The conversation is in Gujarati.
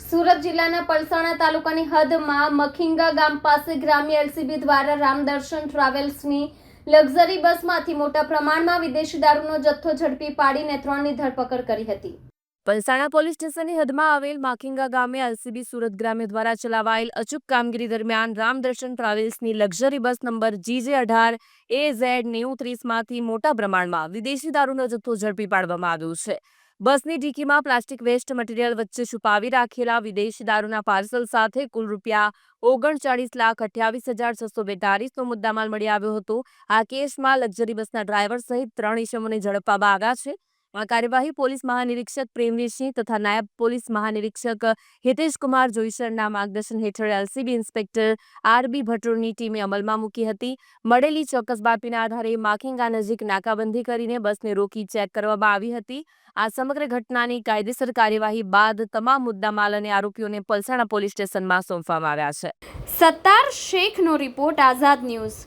સુરત જિલ્લાના પલસાણા તાલુકાની હદમાં મખીંગા ગામ પાસે ગ્રામ્ય એલસીબી દ્વારા રામદર્શન ટ્રાવેલ્સની લક્ઝરી બસમાંથી મોટા પ્રમાણમાં વિદેશી દારૂનો જથ્થો ઝડપી પાડીને 3ની ધરપકડ કરી હતી। પલસાણા પોલીસ સ્ટેશનની હદમાં આવેલ માખીંગા ગામે એલસીબી સુરત ગ્રામ્ય દ્વારા ચલાવાયેલ અચૂક કામગીરી દરમિયાન રામદર્શન ટ્રાવેલ્સની લક્ઝરી બસ નંબર GJ18AZ9030 માંથી મોટા પ્રમાણમાં વિદેશી દારૂનો જથ્થો ઝડપી પાડવામાં આવ્યો છે। બસની ડીકીમાં પ્લાસ્ટિક વેસ્ટ મટીરીયલ વચ્ચે છુપાવી રાખેલા વિદેશી દારૂના પાર્સલ સાથે કુલ ₹39,28,28,642નો મુદ્દામાલ મળી આવ્યો હતો। આ કેસમાં લક્ઝરી બસના ડ્રાઈવર સહિત 3 ઇસમોને ઝડપવામાં આવ્યા છે। આ કાર્યવાહી પોલીસ મહાનિરીક્ષક પ્રેમવીરસિંહ તથા નાયબ પોલીસ મહાનિરીક્ષક હિતેશકુમાર જોઈસરના માર્ગદર્શન હેઠળ એલસીબી ઇન્સ્પેક્ટર RB ભટ્ટોની ટીમે અમલમાં મૂકી હતી। મળેલી ચોક્કસ બાતમીના આધારે માખીંગા નજીક નાકાબંધી કરીને બસને રોકી ચેક કરવામાં આવી હતી। આ સમગ્ર ઘટનાની કાયદેસર કાર્યવાહી બાદ તમામ મુદ્દામાલ અને આરોપીઓને પલસાણા પોલીસ સ્ટેશનમાં સોંપવામાં આવ્યા છે। સત્તાર શેખનો રિપોર્ટ, આઝાદ ન્યૂઝ।